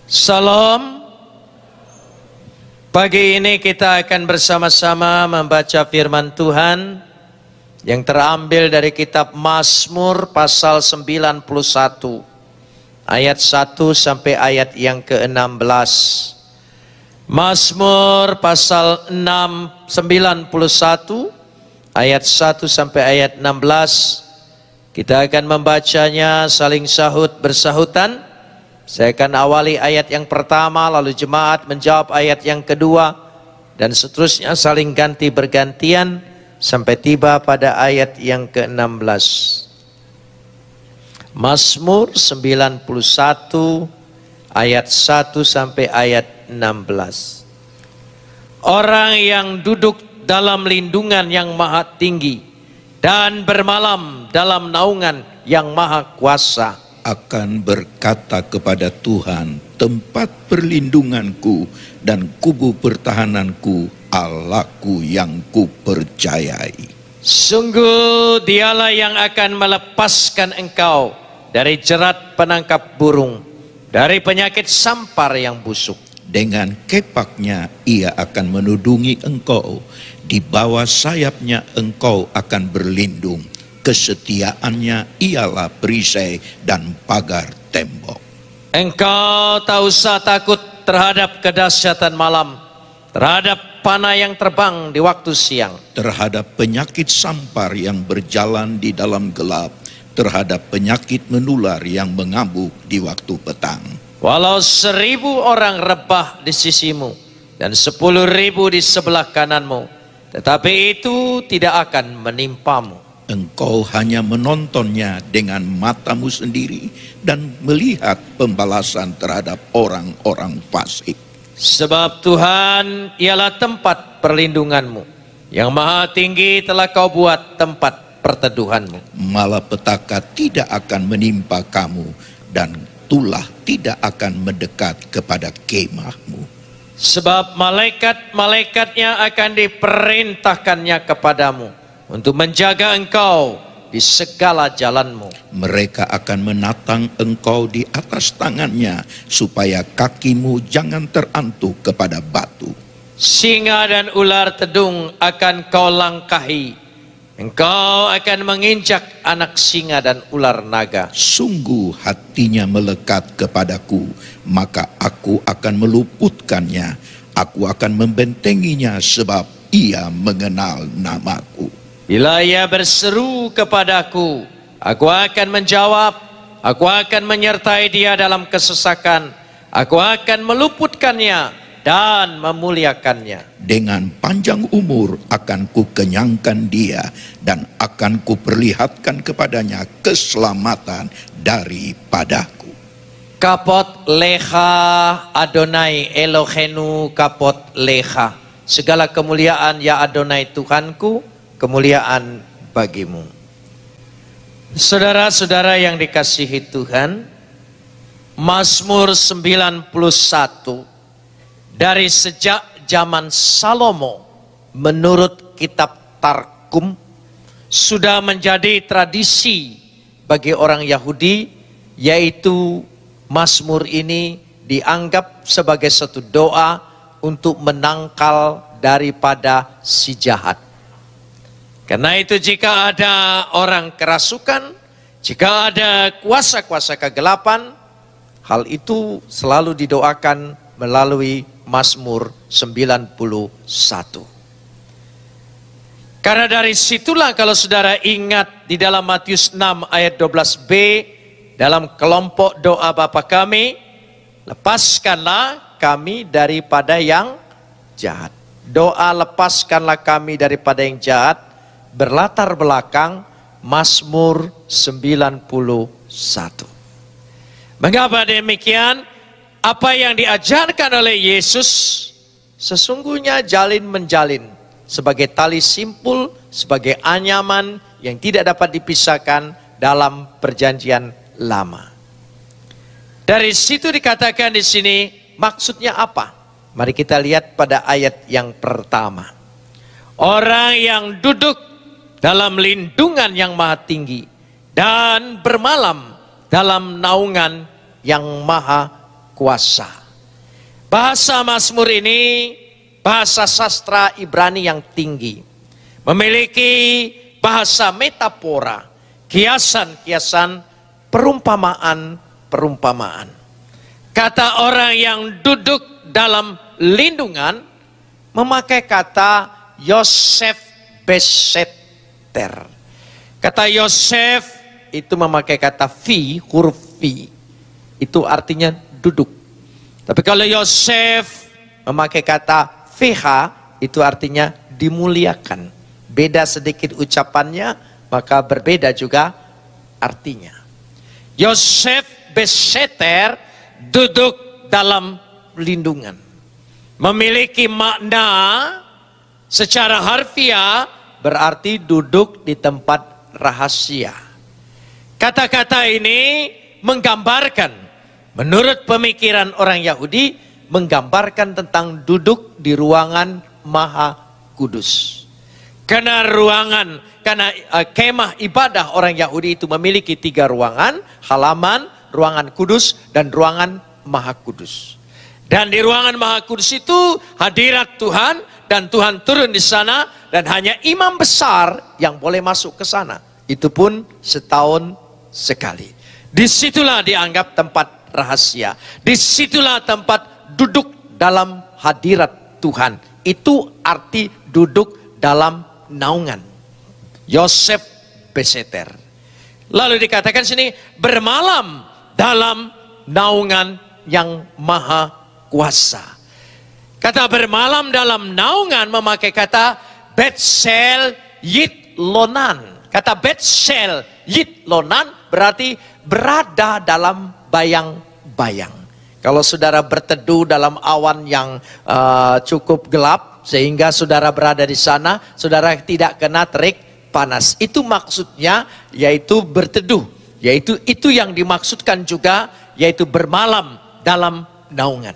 Salam. Pagi ini kita akan bersama-sama membaca firman Tuhan yang terambil dari kitab Mazmur pasal 91 ayat 1 sampai ayat yang ke-16. Mazmur pasal 91 ayat 1 sampai ayat 16. Kita akan membacanya saling sahut bersahutan. Saya akan awali ayat yang pertama, lalu jemaat menjawab ayat yang kedua, dan seterusnya saling ganti bergantian sampai tiba pada ayat yang ke-16. Mazmur 91 ayat 1 sampai ayat 16. Orang yang duduk dalam lindungan yang maha tinggi dan bermalam dalam naungan yang maha kuasa akan berkata kepada Tuhan, tempat perlindunganku dan kubu pertahananku, Allahku yang kupercayai. Sungguh dialah yang akan melepaskan engkau dari jerat penangkap burung, dari penyakit sampar yang busuk. Dengan kepaknya ia akan menudungi engkau, di bawah sayapnya engkau akan berlindung. Kesetiaannya ialah perisai dan pagar tembok. Engkau tak usah takut terhadap kedahsyatan malam, terhadap panah yang terbang di waktu siang, terhadap penyakit sampar yang berjalan di dalam gelap, terhadap penyakit menular yang mengamuk di waktu petang. Walau 1000 orang rebah di sisimu dan 10.000 di sebelah kananmu, tetapi itu tidak akan menimpamu. Engkau hanya menontonnya dengan matamu sendiri dan melihat pembalasan terhadap orang-orang fasik. Sebab Tuhan ialah tempat perlindunganmu, yang maha tinggi telah kau buat tempat perteduhanmu. Malapetaka tidak akan menimpa kamu dan tulah tidak akan mendekat kepada kemahmu. Sebab malaikat-malaikatnya akan diperintahkannya kepadamu untuk menjaga engkau di segala jalanmu. Mereka akan menatang engkau di atas tangannya, supaya kakimu jangan terantuk kepada batu. Singa dan ular tedung akan kau langkahi. Engkau akan menginjak anak singa dan ular naga. Sungguh hatinya melekat kepadaku, maka aku akan meluputkannya. Aku akan membentenginya sebab ia mengenal namaku. Bila ia berseru kepadaku, aku akan menjawab. Aku akan menyertai dia dalam kesesakan. Aku akan meluputkannya dan memuliakannya. Dengan panjang umur akan kukenyangkan dia, dan akan kuperlihatkan kepadanya keselamatan daripadaku. Kapot lecha Adonai Elohenu kapot lecha. Segala kemuliaan ya Adonai Tuhanku, kemuliaan bagimu. Saudara-saudara yang dikasihi Tuhan, Mazmur 91 dari sejak zaman Salomo menurut kitab Targum sudah menjadi tradisi bagi orang Yahudi, yaitu Mazmur ini dianggap sebagai satu doa untuk menangkal daripada si jahat. Karena itu jika ada orang kerasukan, jika ada kuasa-kuasa kegelapan, hal itu selalu didoakan melalui Mazmur 91. Karena dari situlah kalau saudara ingat di dalam Matius 6 ayat 12b, dalam kelompok doa Bapa kami, lepaskanlah kami daripada yang jahat. Doa lepaskanlah kami daripada yang jahat berlatar belakang Mazmur 91. Mengapa demikian? Apa yang diajarkan oleh Yesus sesungguhnya jalin menjalin sebagai tali simpul, sebagai anyaman yang tidak dapat dipisahkan dalam perjanjian lama. Dari situ dikatakan di sini maksudnya apa? Mari kita lihat pada ayat yang pertama. Orang yang duduk dalam lindungan yang maha tinggi dan bermalam dalam naungan yang maha kuasa. Bahasa Mazmur ini bahasa sastra Ibrani yang tinggi, memiliki bahasa metafora, kiasan-kiasan, perumpamaan-perumpamaan. Kata orang yang duduk dalam lindungan memakai kata Yosef Beseter. Kata Yosef itu memakai kata V, huruf V. Itu artinya duduk. Tapi kalau Yosef memakai kata VH, itu artinya dimuliakan. Beda sedikit ucapannya, maka berbeda juga artinya. Yosef Beseter duduk dalam lindungan. Memiliki makna secara harfiah berarti duduk di tempat rahasia. Kata-kata ini menggambarkan, menurut pemikiran orang Yahudi, menggambarkan tentang duduk di ruangan Maha Kudus. Karena kemah ibadah orang Yahudi itu memiliki 3 ruangan, halaman, ruangan kudus, dan ruangan Maha Kudus. Dan di ruangan Maha Kudus itu hadirat Tuhan, dan Tuhan turun di sana, dan hanya imam besar yang boleh masuk ke sana. Itu pun setahun sekali. Disitulah dianggap tempat rahasia. Disitulah tempat duduk dalam hadirat Tuhan. Itu arti duduk dalam naungan. Yosef Beseter. Lalu dikatakan sini bermalam dalam naungan yang maha kuasa. Kata bermalam dalam naungan memakai kata Betsel Yitlonan. Kata Betsel Yitlonan berarti berada dalam bayang-bayang. Kalau saudara berteduh dalam awan yang cukup gelap, sehingga saudara berada di sana, saudara tidak kena terik panas. Itu maksudnya, yaitu berteduh. Yaitu itu yang dimaksudkan juga, yaitu bermalam dalam naungan.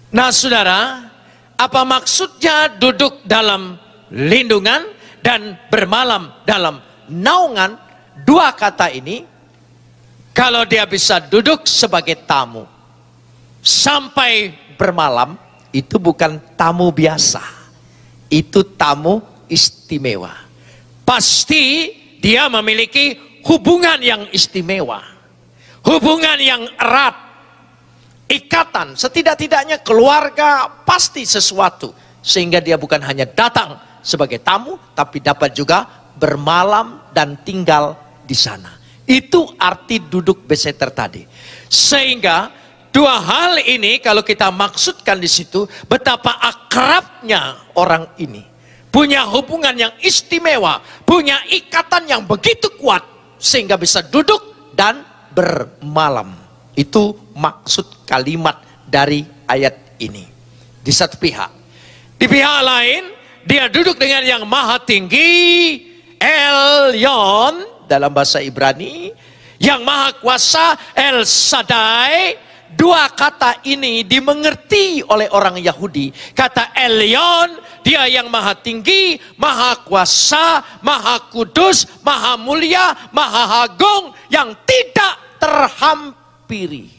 Nah saudara, apa maksudnya duduk dalam lindungan dan bermalam dalam naungan? 2 kata ini, kalau dia bisa duduk sebagai tamu sampai bermalam, itu bukan tamu biasa, itu tamu istimewa. Pasti dia memiliki hubungan yang istimewa, hubungan yang erat, ikatan, setidak-tidaknya keluarga, pasti sesuatu, sehingga dia bukan hanya datang sebagai tamu, tapi dapat juga bermalam dan tinggal di sana. Itu arti duduk beseter tadi. Sehingga 2 hal ini kalau kita maksudkan di situ, betapa akrabnya orang ini, punya hubungan yang istimewa, punya ikatan yang begitu kuat, sehingga bisa duduk dan bermalam. Itu maksud kalimat dari ayat ini. Di satu pihak. Di pihak lain, dia duduk dengan yang maha tinggi, Elyon, dalam bahasa Ibrani, yang maha kuasa, El Shaddai. 2 kata ini dimengerti oleh orang Yahudi. Kata Elyon, dia yang maha tinggi, maha kuasa, maha kudus, maha mulia, maha agung, yang tidak terhampiri.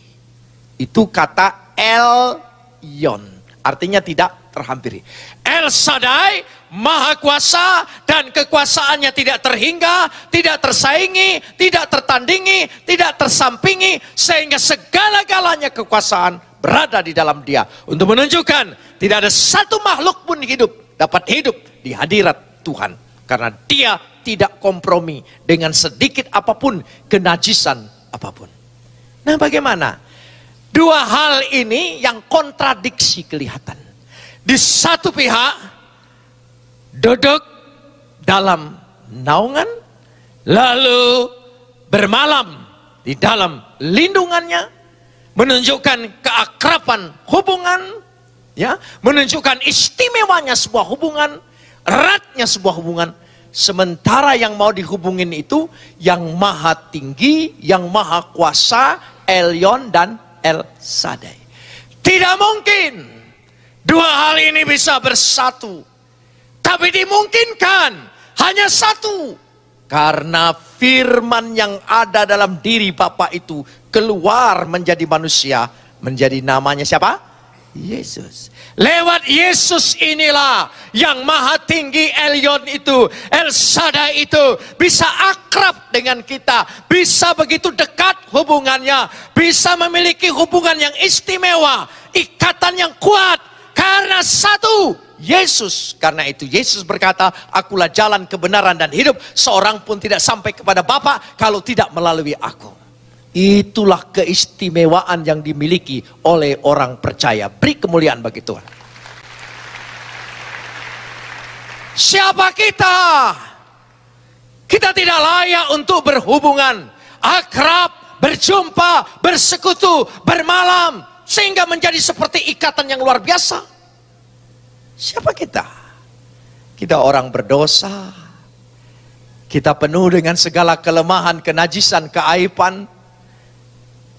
Itu kata Elyon, artinya tidak terhampiri. El Shaddai, maha kuasa, dan kekuasaannya tidak terhingga, tidak tersaingi, tidak tertandingi, tidak tersampingi, sehingga segala-galanya kekuasaan berada di dalam dia, untuk menunjukkan tidak ada satu makhluk pun dapat hidup di hadirat Tuhan, karena dia tidak kompromi dengan sedikit apapun, kenajisan apapun. Nah bagaimana? 2 hal ini yang kontradiksi kelihatan. Di satu pihak duduk dalam naungan, lalu bermalam di dalam lindungannya, menunjukkan keakraban hubungan, ya, menunjukkan istimewanya sebuah hubungan, eratnya sebuah hubungan. Sementara yang mau dihubungin itu yang maha tinggi, yang maha kuasa, Elyon dan El Shaddai. Tidak mungkin 2 hal ini bisa bersatu, tapi dimungkinkan hanya satu, karena firman yang ada dalam diri Bapa itu keluar menjadi manusia menjadi namanya siapa? Yesus. Lewat Yesus inilah yang maha tinggi Elyon itu, El Shaddai itu bisa akrab dengan kita, bisa begitu dekat hubungannya, bisa memiliki hubungan yang istimewa, ikatan yang kuat karena satu, Yesus. Karena itu Yesus berkata, akulah jalan, kebenaran dan hidup, seorang pun tidak sampai kepada Bapa kalau tidak melalui aku. Itulah keistimewaan yang dimiliki oleh orang percaya. Beri kemuliaan bagi Tuhan. Siapa kita? Kita tidak layak untuk berhubungan, akrab, berjumpa, bersekutu, bermalam, sehingga menjadi seperti ikatan yang luar biasa. Siapa kita? Kita orang berdosa. Kita penuh dengan segala kelemahan, kenajisan, keaiban.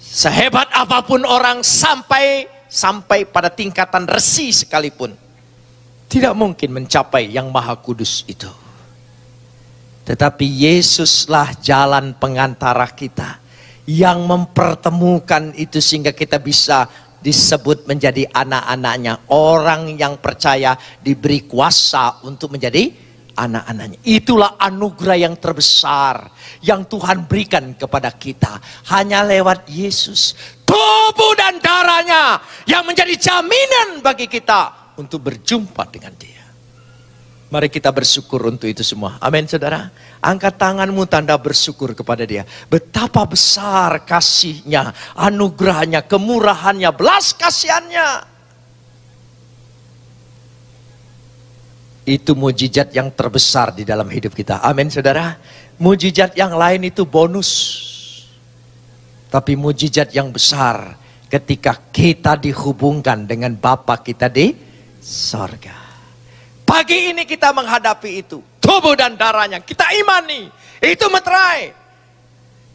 Sehebat apapun orang sampai pada tingkatan resi sekalipun, tidak mungkin mencapai yang maha kudus itu. Tetapi Yesuslah jalan pengantara kita, yang mempertemukan itu sehingga kita bisa disebut menjadi anak-anaknya. Orang yang percaya diberi kuasa untuk menjadi anak-anaknya. Itulah anugerah yang terbesar yang Tuhan berikan kepada kita. Hanya lewat Yesus, tubuh dan darahnya yang menjadi jaminan bagi kita untuk berjumpa dengan Dia. Mari kita bersyukur untuk itu semua. Amin, saudara. Angkat tanganmu tanda bersyukur kepada Dia. Betapa besar kasih-Nya, anugerahnya, kemurahannya, belas kasihannya. Itu mujizat yang terbesar di dalam hidup kita. Amin, saudara. Mujizat yang lain itu bonus. Tapi mujizat yang besar ketika kita dihubungkan dengan Bapa kita di sorga. Pagi ini kita menghadapi itu. Tubuh dan darahnya kita imani. Itu meterai.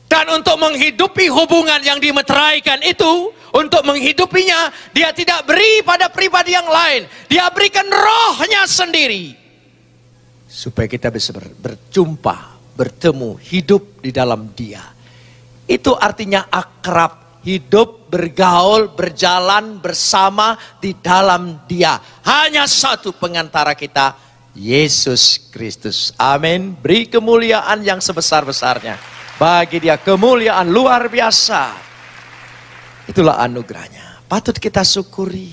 Dan untuk menghidupi hubungan yang dimeteraikan itu, untuk menghidupinya, Dia tidak beri pada pribadi yang lain. Dia berikan rohnya sendiri. Supaya kita bisa berjumpa, bertemu, hidup di dalam Dia. Itu artinya akrab, hidup, bergaul, berjalan bersama di dalam Dia. Hanya satu pengantara kita, Yesus Kristus. Amin. Beri kemuliaan yang sebesar-besarnya. Bagi Dia kemuliaan luar biasa. Itulah anugerahnya. Patut kita syukuri.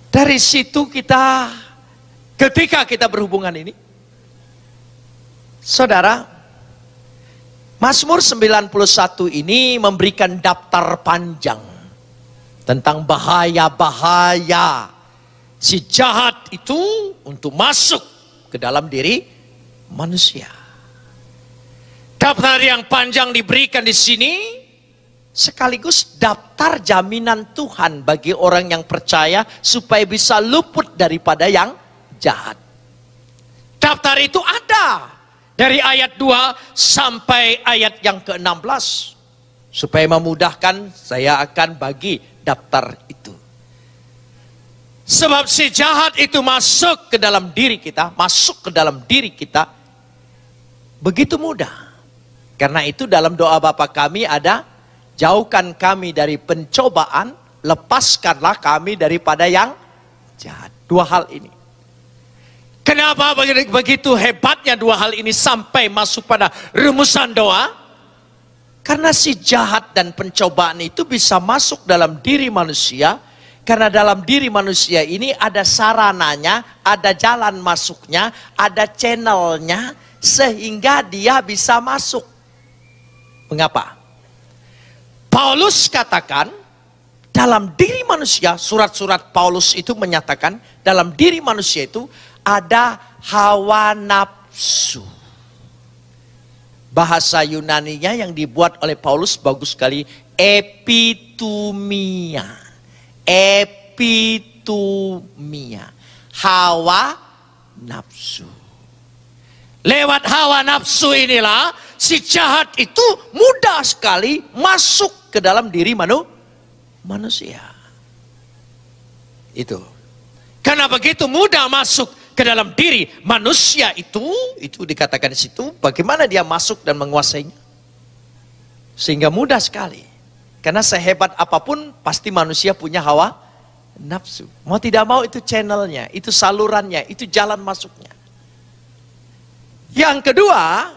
Dari situ kita, ketika kita berhubungan ini, saudara, Mazmur 91 ini memberikan daftar panjang tentang bahaya-bahaya si jahat itu untuk masuk ke dalam diri manusia. Daftar yang panjang diberikan di sini sekaligus daftar jaminan Tuhan bagi orang yang percaya supaya bisa luput daripada yang jahat. Daftar itu ada dari ayat 2 sampai ayat yang ke-16. Supaya memudahkan, saya akan bagi daftar itu. Sebab si jahat itu masuk ke dalam diri kita, begitu mudah. Karena itu dalam doa Bapa kami ada, jauhkan kami dari pencobaan, lepaskanlah kami daripada yang jahat. Dua hal ini. Kenapa begitu hebatnya dua hal ini sampai masuk pada rumusan doa? Karena si jahat dan pencobaan itu bisa masuk dalam diri manusia. Karena dalam diri manusia ini ada sarananya, ada jalan masuknya, ada channelnya, sehingga dia bisa masuk. Mengapa? Paulus katakan, dalam diri manusia, surat-surat Paulus itu menyatakan, dalam diri manusia itu ada hawa nafsu. Bahasa Yunaninya yang dibuat oleh Paulus bagus sekali, epitumia. Epitumia. Hawa nafsu. Lewat hawa nafsu inilah si jahat itu mudah sekali masuk ke dalam diri manusia. Itu. Karena begitu mudah masuk ke dalam diri manusia itu dikatakan di situ, bagaimana dia masuk dan menguasainya. Sehingga mudah sekali. Karena sehebat apapun pasti manusia punya hawa nafsu. Mau tidak mau itu channelnya, itu salurannya, itu jalan masuknya. Yang kedua,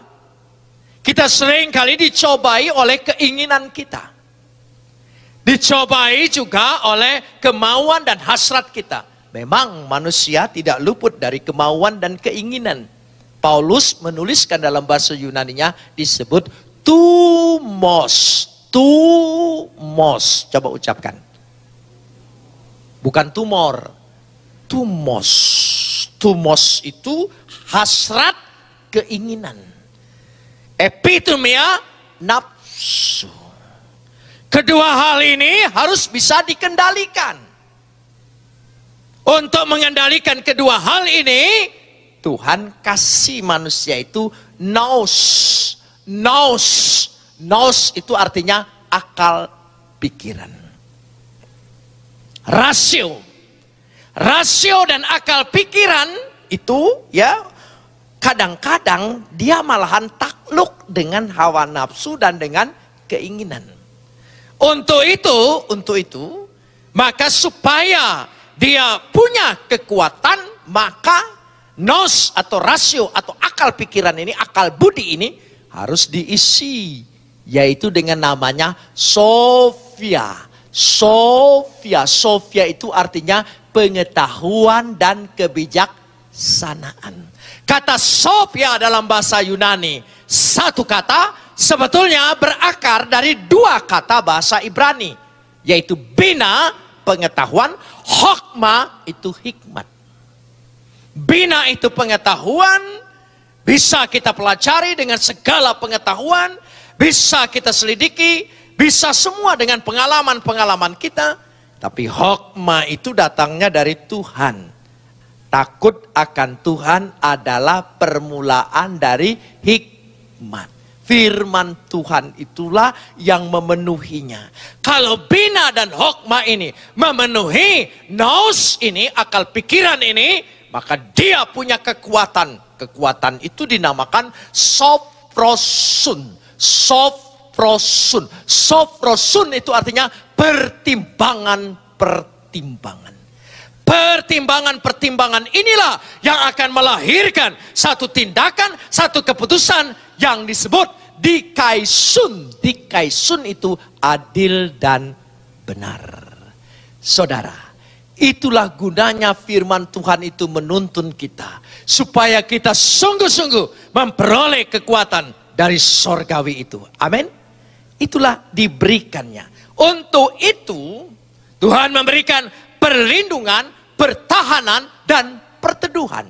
kita sering kali dicobai oleh keinginan kita. Dicobai juga oleh kemauan dan hasrat kita. Memang manusia tidak luput dari kemauan dan keinginan. Paulus menuliskan dalam bahasa Yunaninya disebut tumos. Tumos. Coba ucapkan. Bukan tumor. Tumos. Tumos itu hasrat keinginan. Epitomia nafsu. Kedua hal ini harus bisa dikendalikan. Untuk mengendalikan kedua hal ini, Tuhan kasih manusia itu nous. Nous. Nous itu artinya akal pikiran. Rasio. Rasio dan akal pikiran itu ya kadang-kadang dia malahan takluk dengan hawa nafsu dan dengan keinginan. Untuk itu, maka supaya dia punya kekuatan, maka nous atau rasio atau akal pikiran ini, akal budi ini harus diisi, yaitu dengan namanya Sofia. Sofia, Sofia itu artinya pengetahuan dan kebijaksanaan. Kata Sofia dalam bahasa Yunani, satu kata sebetulnya berakar dari dua kata bahasa Ibrani, yaitu bina, pengetahuan, hokma itu hikmat. Bina itu pengetahuan, bisa kita pelajari dengan segala pengetahuan, bisa kita selidiki, bisa semua dengan pengalaman-pengalaman kita. Tapi hokma itu datangnya dari Tuhan. Takut akan Tuhan adalah permulaan dari hikmat. Firman Tuhan itulah yang memenuhinya. Kalau bina dan hokma ini memenuhi nous ini, akal pikiran ini, maka dia punya kekuatan. Kekuatan itu dinamakan sophrosun. Sophrosun. Sophrosun itu artinya pertimbangan-pertimbangan. Pertimbangan-pertimbangan inilah yang akan melahirkan satu tindakan, satu keputusan yang disebut dikaisun. Dikaisun itu adil dan benar. Saudara, itulah gunanya firman Tuhan itu menuntun kita. Supaya kita sungguh-sungguh memperoleh kekuatan dari sorgawi itu. Amin. Itulah diberikannya. Untuk itu Tuhan memberikan perlindungan, pertahanan, dan perteduhan.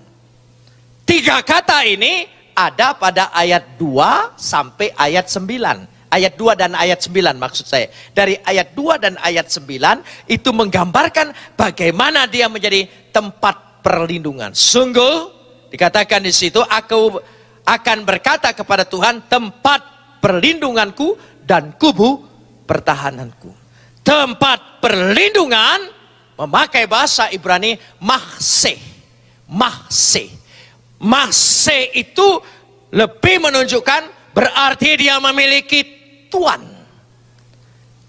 Tiga kata ini ada pada ayat 2 sampai ayat 9. Ayat 2 dan ayat 9 maksud saya. Dari ayat 2 dan ayat 9 itu menggambarkan bagaimana dia menjadi tempat perlindungan. Sungguh dikatakan di situ, aku akan berkata kepada Tuhan, tempat perlindunganku dan kubu pertahananku. Tempat perlindungan memakai bahasa Ibrani mahseh. Mahseh. Mahseh itu lebih menunjukkan berarti dia memiliki tuan.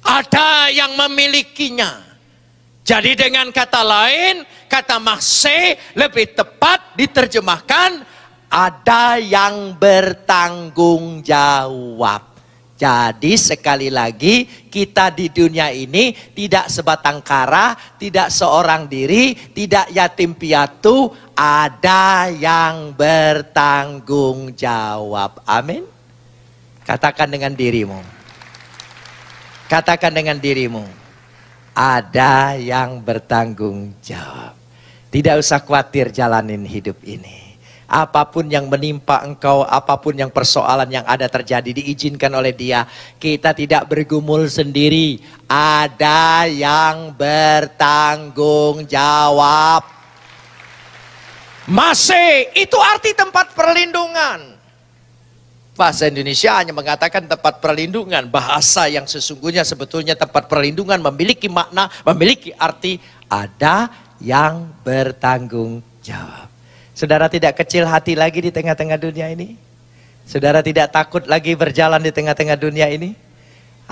Ada yang memilikinya. Jadi dengan kata lain, kata mahseh lebih tepat diterjemahkan ada yang bertanggung jawab. Jadi sekali lagi kita di dunia ini tidak sebatang kara, tidak seorang diri, tidak yatim piatu, ada yang bertanggung jawab. Amin. Katakan dengan dirimu. Katakan dengan dirimu. Ada yang bertanggung jawab. Tidak usah khawatir jalanin hidup ini. Apapun yang menimpa engkau, apapun yang persoalan yang ada terjadi, diizinkan oleh Dia. Kita tidak bergumul sendiri. Ada yang bertanggung jawab. Masih, itu arti tempat perlindungan. Bahasa Indonesia hanya mengatakan tempat perlindungan. Bahasa yang sesungguhnya sebetulnya tempat perlindungan memiliki makna, memiliki arti. Ada yang bertanggung jawab. Saudara tidak kecil hati lagi di tengah-tengah dunia ini? Saudara tidak takut lagi berjalan di tengah-tengah dunia ini?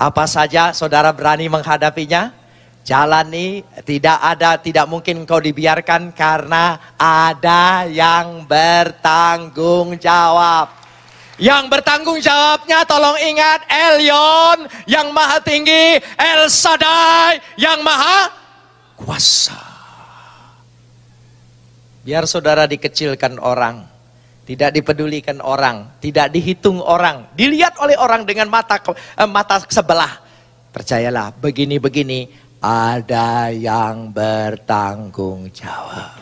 Apa saja saudara berani menghadapinya? Jalani, tidak mungkin engkau dibiarkan karena ada yang bertanggung jawab. Yang bertanggung jawabnya tolong ingat Elyon yang maha tinggi, El Shaddai yang maha kuasa. Biar saudara dikecilkan orang, tidak dipedulikan orang, tidak dihitung orang, dilihat oleh orang dengan mata sebelah. Percayalah, begini-begini ada yang bertanggung jawab.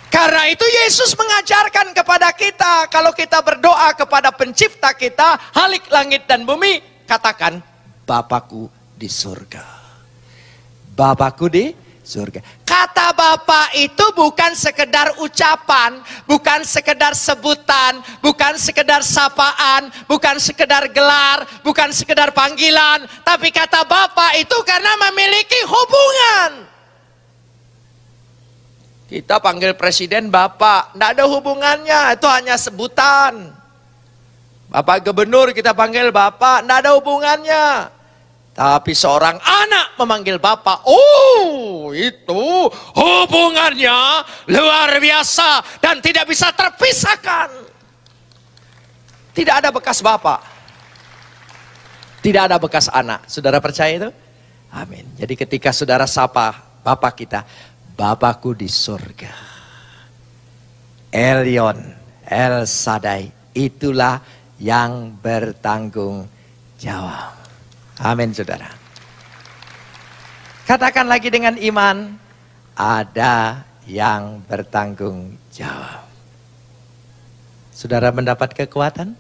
Karena itu Yesus mengajarkan kepada kita, kalau kita berdoa kepada pencipta kita, Halik langit dan bumi, katakan, Bapakku di surga. Bapakku di surga. Kata Bapa itu bukan sekedar ucapan, bukan sekedar sebutan, bukan sekedar sapaan, bukan sekedar gelar, bukan sekedar panggilan. Tapi kata Bapa itu karena memiliki hubungan. Kita panggil presiden Bapak, tidak ada hubungannya, itu hanya sebutan. Bapak gubernur kita panggil Bapak, tidak ada hubungannya. Tapi seorang anak memanggil Bapak, oh itu hubungannya luar biasa dan tidak bisa terpisahkan. Tidak ada bekas Bapak, tidak ada bekas anak. Saudara percaya itu? Amin. Jadi ketika saudara sapa Bapak kita, Bapakku di surga, Elyon, El Shaddai, itulah yang bertanggung jawab. Amin saudara. Katakan lagi dengan iman, ada yang bertanggung jawab. Saudara mendapat kekuatan?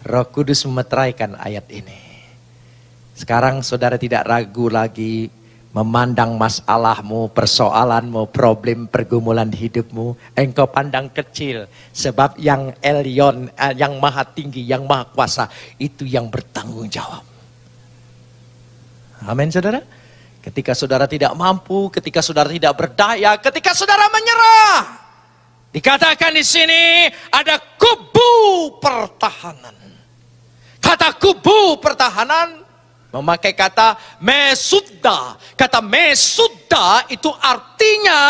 Roh Kudus memeteraikan ayat ini. Sekarang saudara tidak ragu lagi memandang masalahmu, persoalanmu, problem, pergumulan hidupmu. Engkau pandang kecil. Sebab yang Elyon, yang maha tinggi, yang maha kuasa, itu yang bertanggung jawab. Amin saudara. Ketika saudara tidak mampu, ketika saudara tidak berdaya, ketika saudara menyerah. Dikatakan di sini ada kubu pertahanan. Kata kubu pertahanan memakai kata mesudda. Kata mesudda itu artinya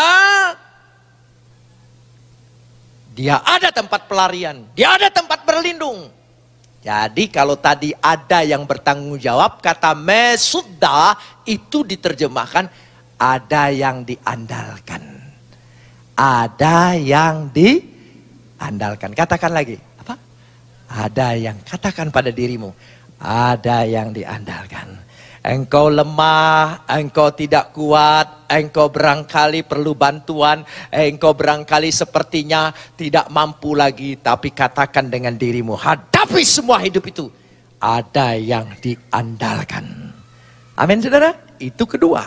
dia ada tempat pelarian, dia ada tempat berlindung. Jadi kalau tadi ada yang bertanggung jawab, kata mesudda itu diterjemahkan ada yang diandalkan. Ada yang diandalkan. Katakan lagi, apa? Ada yang, katakan pada dirimu, ada yang diandalkan. Engkau lemah, engkau tidak kuat, engkau barangkali perlu bantuan, engkau barangkali sepertinya tidak mampu lagi. Tapi katakan dengan dirimu, hadapi semua hidup itu. Ada yang diandalkan. Amin saudara, itu kedua.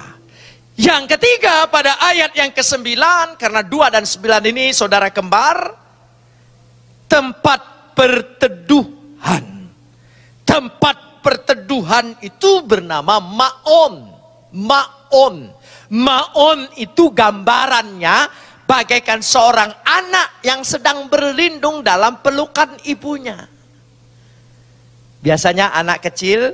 Yang ketiga pada ayat yang ke-9, karena 2 dan 9 ini saudara kembar, tempat perteduhan. Tempat perteduhan itu bernama Maon. Maon. Maon itu gambarannya bagaikan seorang anak yang sedang berlindung dalam pelukan ibunya. Biasanya anak kecil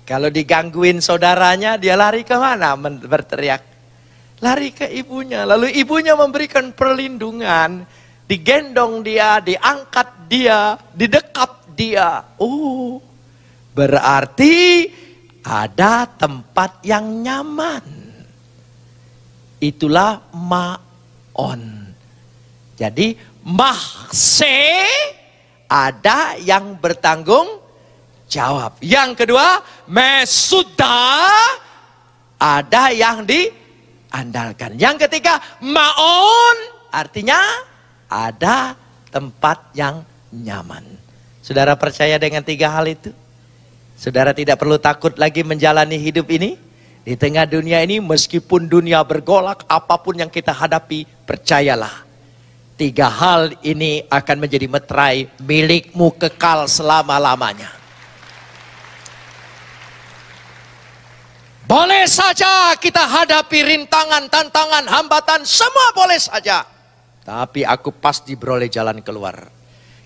kalau digangguin saudaranya, dia lari ke mana berteriak? Lari ke ibunya. Lalu ibunya memberikan perlindungan, digendong dia, diangkat dia, didekap dia. Oh, berarti ada tempat yang nyaman. Itulah Maon. Jadi mahse, ada yang bertanggung jawab. Yang kedua, mesudda, ada yang diandalkan. Yang ketiga, Maon, artinya ada tempat yang nyaman. Saudara percaya dengan 3 hal itu? Saudara tidak perlu takut lagi menjalani hidup ini. Di tengah dunia ini, meskipun dunia bergolak, apapun yang kita hadapi, percayalah. 3 hal ini akan menjadi meterai milikmu kekal selama-lamanya. Boleh saja kita hadapi rintangan, tantangan, hambatan, semua boleh saja. Tapi aku pasti beroleh jalan keluar.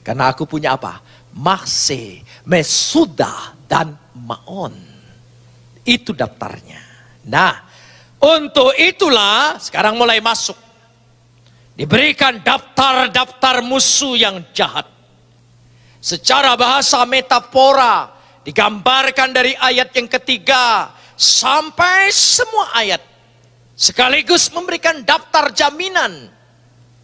Karena aku punya apa? Mahse, Mesudah, dan Maon. Itu daftarnya. Nah, untuk itulah sekarang mulai masuk. Diberikan daftar-daftar musuh yang jahat. Secara bahasa metafora digambarkan dari ayat yang ketiga sampai semua ayat. Sekaligus memberikan daftar jaminan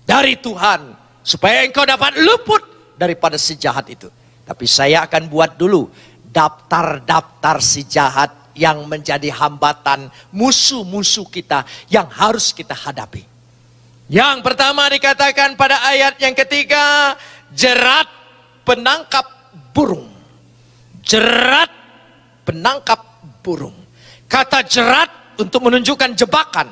dari Tuhan supaya engkau dapat luput daripada si jahat itu. Tapi saya akan buat dulu daftar-daftar si jahat yang menjadi hambatan musuh-musuh kita yang harus kita hadapi. Yang pertama dikatakan pada ayat yang ketiga, jerat penangkap burung. Jerat penangkap burung. Kata jerat untuk menunjukkan jebakan.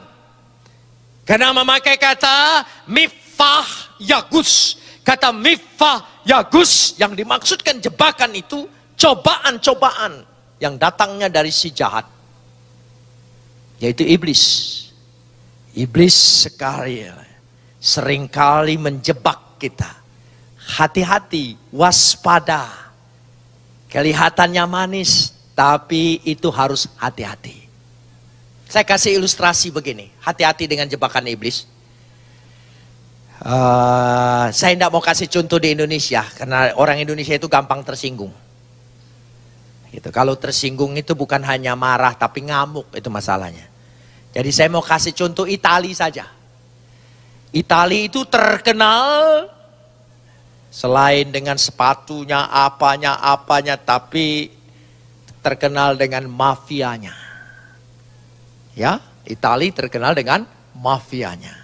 Karena memakai kata mifah yagus. Kata mifah yagus yang dimaksudkan jebakan itu cobaan-cobaan yang datangnya dari si jahat. Yaitu iblis. Iblis seringkali menjebak kita. Hati-hati, waspada. Kelihatannya manis, tapi itu harus hati-hati. Saya kasih ilustrasi begini, hati-hati dengan jebakan iblis. Saya tidak mau kasih contoh di Indonesia, karena orang Indonesia itu gampang tersinggung. Gitu. Kalau tersinggung itu bukan hanya marah, tapi ngamuk, itu masalahnya. Jadi saya mau kasih contoh Italia saja. Italia itu terkenal selain dengan sepatunya, apanya, tapi terkenal dengan mafianya. Ya, Italia terkenal dengan mafianya.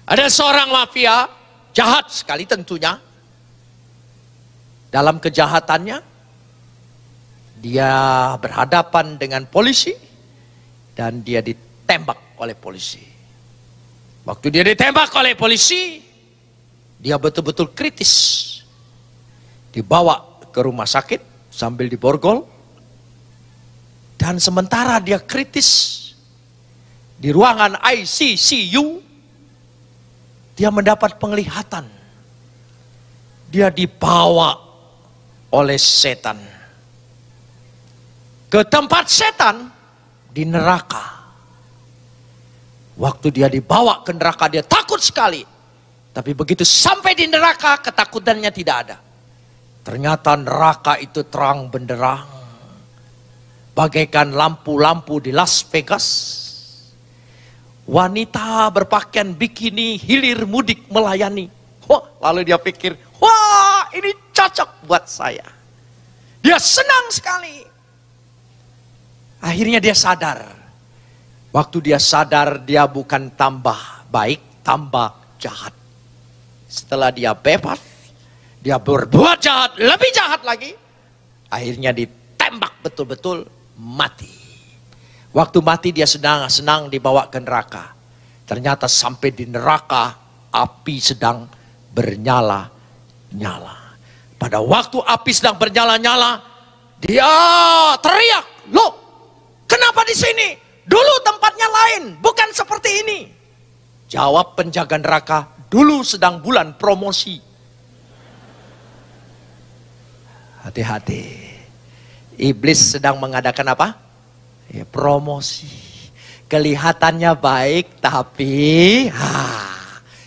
Ada seorang mafia, jahat sekali tentunya. Dalam kejahatannya, dia berhadapan dengan polisi dan dia ditembak oleh polisi. Waktu dia ditembak oleh polisi, dia betul-betul kritis. Dibawa ke rumah sakit sambil diborgol. Dan sementara dia kritis di ruangan ICU, dia mendapat penglihatan. Dia dibawa oleh setan ke tempat setan di neraka. Waktu dia dibawa ke neraka, dia takut sekali. Tapi begitu sampai di neraka, ketakutannya tidak ada. Ternyata neraka itu terang benderang, bagaikan lampu-lampu di Las Vegas. Wanita berpakaian bikini hilir mudik melayani. Wah, lalu dia pikir, wah ini cocok buat saya. Dia senang sekali. Akhirnya dia sadar. Waktu dia sadar, dia bukan tambah baik, tambah jahat. Setelah dia bebas, dia berbuat jahat, lebih jahat lagi. Akhirnya ditembak betul-betul, mati. Waktu mati dia senang dibawa ke neraka. Ternyata sampai di neraka, api sedang bernyala-nyala. Pada waktu api sedang bernyala-nyala, dia teriak, loh, kenapa di sini? Dulu tempatnya lain, bukan seperti ini. Jawab penjaga neraka, dulu sedang bulan promosi. Hati-hati. Iblis sedang mengadakan apa? Ya, promosi. Kelihatannya baik, tapi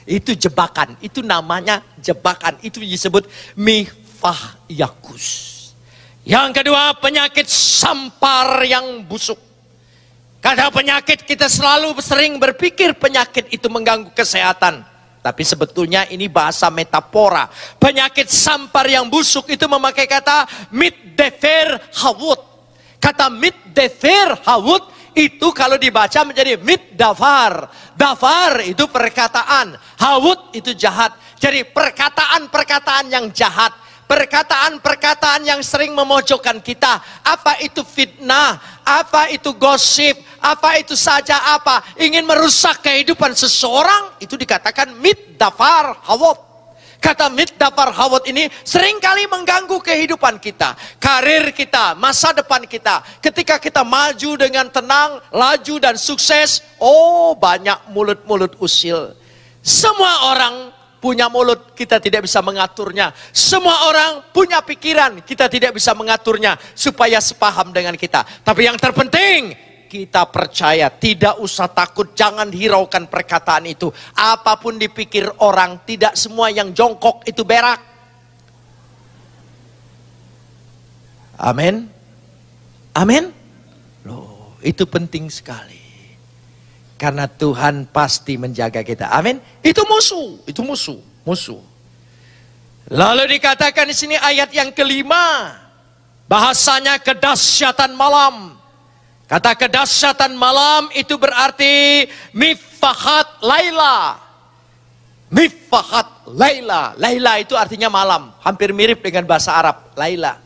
itu jebakan. Itu namanya jebakan. Itu disebut mifah yakus. Yang kedua, penyakit sampar yang busuk. Kata penyakit, kita selalu sering berpikir penyakit itu mengganggu kesehatan. Tapi sebetulnya ini bahasa metafora. Penyakit sampar yang busuk itu memakai kata mitdefer hawut. Kata mitdefer hawut itu kalau dibaca menjadi mitdafar. Dafar itu perkataan, hawut itu jahat. Jadi perkataan-perkataan yang jahat. Perkataan-perkataan yang sering memojokkan kita. Apa itu fitnah, apa itu gosip, apa itu saja apa. Ingin merusak kehidupan seseorang, itu dikatakan mitdafar hawat. Kata mitdafar hawat ini seringkali mengganggu kehidupan kita. Karir kita, masa depan kita. Ketika kita maju dengan tenang, laju dan sukses. Oh, banyak mulut-mulut usil. Semua orang punya mulut, kita tidak bisa mengaturnya. Semua orang punya pikiran, kita tidak bisa mengaturnya supaya sepaham dengan kita. Tapi yang terpenting, kita percaya, tidak usah takut, jangan hiraukan perkataan itu. Apapun dipikir orang, tidak semua yang jongkok itu berak. Amin. Amin. Loh, itu penting sekali. Karena Tuhan pasti menjaga kita. Amin. Itu musuh. Lalu dikatakan di sini ayat yang kelima, bahasanya kedahsyatan malam. Kata kedahsyatan malam itu berarti mifahat laila. Mifahat laila. Laila itu artinya malam. Hampir mirip dengan bahasa Arab, laila.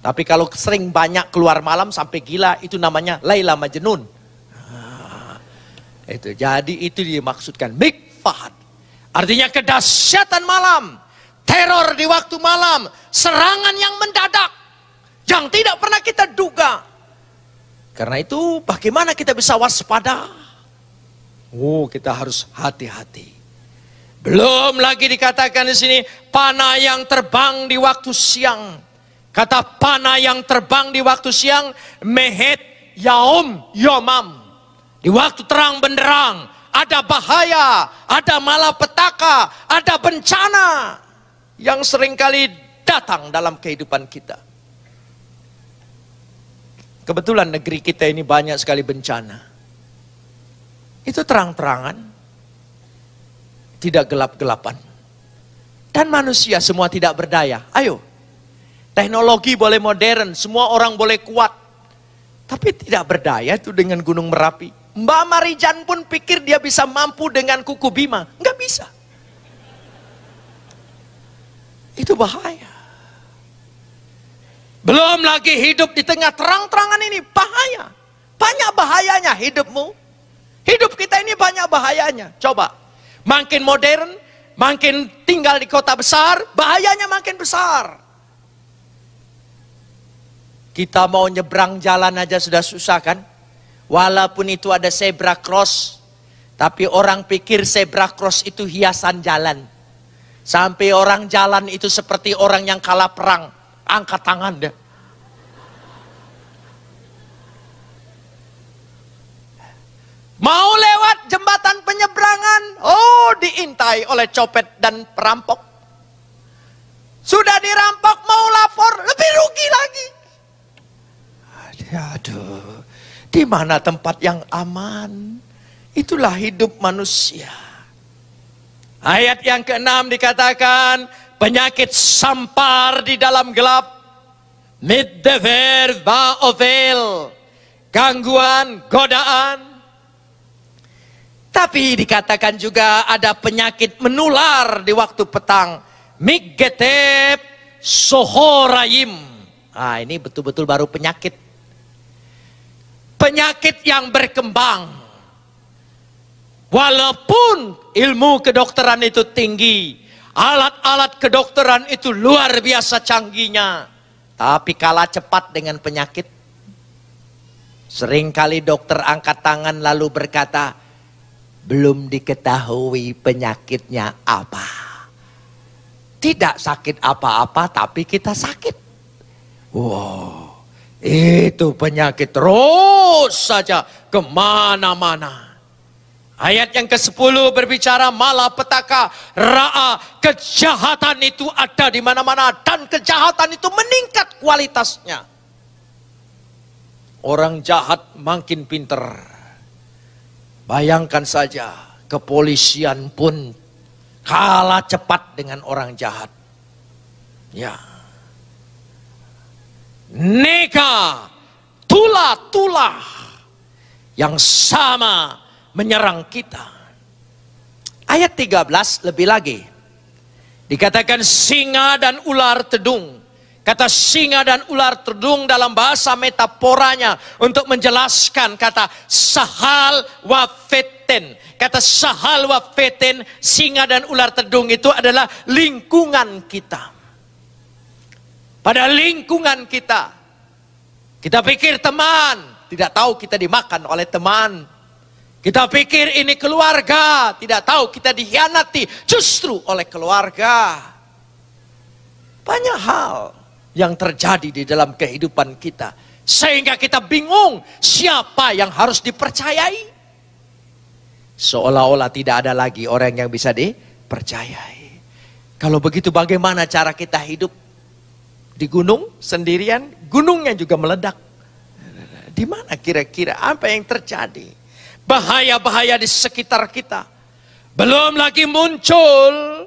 Tapi kalau sering banyak keluar malam sampai gila, itu namanya Laila Majnun. Itu jadi itu dimaksudkan mikfahat. Artinya kedahsyatan malam, teror di waktu malam, serangan yang mendadak, yang tidak pernah kita duga. Karena itu bagaimana kita bisa waspada? Oh, kita harus hati-hati. Belum lagi dikatakan di sini panah yang terbang di waktu siang. Kata panah yang terbang di waktu siang, mehet yaum yomam. Di waktu terang benderang, ada bahaya, ada malapetaka, ada bencana yang seringkali datang dalam kehidupan kita. Kebetulan negeri kita ini banyak sekali bencana. Itu terang-terangan, tidak gelap-gelapan. Dan manusia semua tidak berdaya. Ayo. Teknologi boleh modern, semua orang boleh kuat. Tapi tidak berdaya itu dengan Gunung Merapi. Mbak Marijan pun pikir dia bisa mampu dengan Kuku Bima. Enggak bisa. Itu bahaya. Belum lagi hidup di tengah terang-terangan ini, bahaya. Banyak bahayanya hidupmu. Hidup kita ini banyak bahayanya. Coba, makin modern, makin tinggal di kota besar, bahayanya makin besar. Kita mau nyebrang jalan aja sudah susah kan? Walaupun itu ada zebra cross, tapi orang pikir zebra cross itu hiasan jalan. Sampai orang jalan itu seperti orang yang kalah perang. Angkat tangan deh. Mau lewat jembatan penyeberangan, oh diintai oleh copet dan perampok. Sudah dirampok mau lapor, lebih rugi lagi. Aduh, di mana tempat yang aman? Itulah hidup manusia. Ayat yang ke-6 dikatakan, penyakit sampar di dalam gelap, middever va ovel, gangguan, godaan. Tapi dikatakan juga ada penyakit menular di waktu petang, miggetep sohorayim. Nah, ini betul-betul baru penyakit. Penyakit yang berkembang. Walaupun ilmu kedokteran itu tinggi, alat-alat kedokteran itu luar biasa canggihnya, tapi kalah cepat dengan penyakit. Seringkali dokter angkat tangan lalu berkata, belum diketahui penyakitnya apa. Tidak sakit apa-apa, tapi kita sakit. Wow. Itu penyakit terus saja kemana-mana. Ayat yang ke-10 berbicara malapetaka, ra'a, kejahatan itu ada di mana-mana dan kejahatan itu meningkat kualitasnya. Orang jahat makin pinter. Bayangkan saja, kepolisian pun kalah cepat dengan orang jahat. Ya. Neka, tulah-tulah yang sama menyerang kita. Ayat 13 lebih lagi. Dikatakan singa dan ular tedung. Kata singa dan ular tedung dalam bahasa metaforanya untuk menjelaskan kata sahal wa feten. Kata sahal wa feten, singa dan ular tedung itu adalah lingkungan kita. Pada lingkungan kita, kita pikir teman, tidak tahu kita dimakan oleh teman. Kita pikir ini keluarga, tidak tahu kita dikhianati justru oleh keluarga. Banyak hal yang terjadi di dalam kehidupan kita, sehingga kita bingung siapa yang harus dipercayai. Seolah-olah tidak ada lagi orang yang bisa dipercayai. Kalau begitu bagaimana cara kita hidup di gunung sendirian? Gunungnya juga meledak. Di mana kira-kira apa yang terjadi? Bahaya-bahaya di sekitar kita. Belum lagi muncul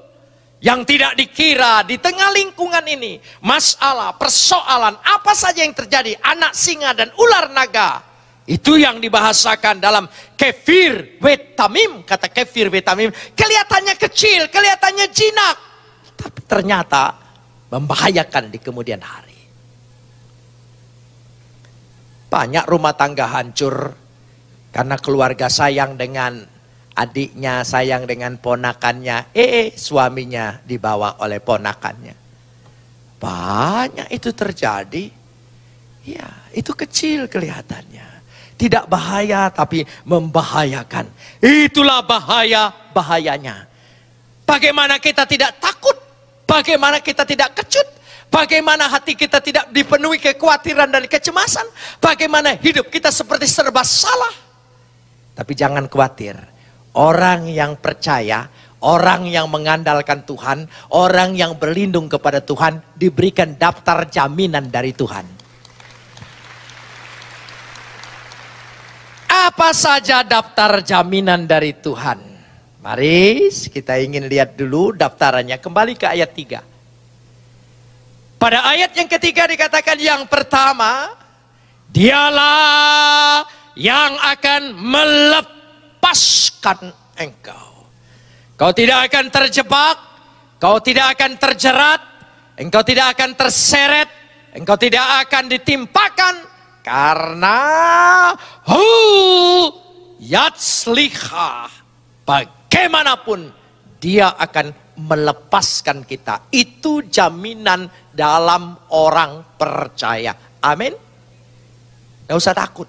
yang tidak dikira di tengah lingkungan ini. Masalah, persoalan, apa saja yang terjadi. Anak singa dan ular naga. Itu yang dibahasakan dalam Kefir Wetamim. Kata Kefir Wetamim, kelihatannya kecil, kelihatannya jinak. Tapi ternyata membahayakan di kemudian hari. Banyak rumah tangga hancur karena keluarga sayang dengan adiknya, sayang dengan ponakannya. Suaminya dibawa oleh ponakannya. Banyak itu terjadi. Ya, itu kecil kelihatannya. Tidak bahaya tapi membahayakan. Itulah bahayanya. Bagaimana kita tidak takut? Bagaimana kita tidak kecut? Bagaimana hati kita tidak dipenuhi kekhawatiran dan kecemasan? Bagaimana hidup kita seperti serba salah? Tapi jangan khawatir, orang yang percaya, orang yang mengandalkan Tuhan, orang yang berlindung kepada Tuhan, diberikan daftar jaminan dari Tuhan. Apa saja daftar jaminan dari Tuhan? Mari kita ingin lihat dulu daftarannya. Kembali ke ayat 3. Pada ayat yang ketiga dikatakan yang pertama, dialah yang akan melepaskan engkau. Kau tidak akan terjebak, kau tidak akan terjerat, engkau tidak akan terseret, engkau tidak akan ditimpakan. Karena yatsliha, bagaimanapun dia akan melepaskan kita. Itu jaminan dalam orang percaya. Amin. Gak usah takut.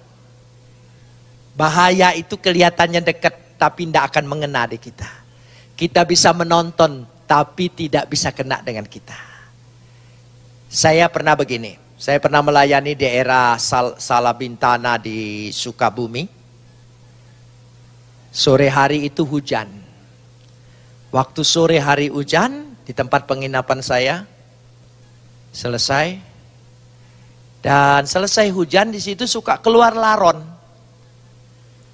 Bahaya itu kelihatannya dekat, tapi tidak akan mengena di kita. Kita bisa menonton, tapi tidak bisa kena dengan kita. Saya pernah begini. Saya pernah melayani di daerah Salabintana di Sukabumi. Sore hari itu hujan. Waktu sore hari hujan di tempat penginapan saya selesai. Dan selesai hujan di situ suka keluar laron.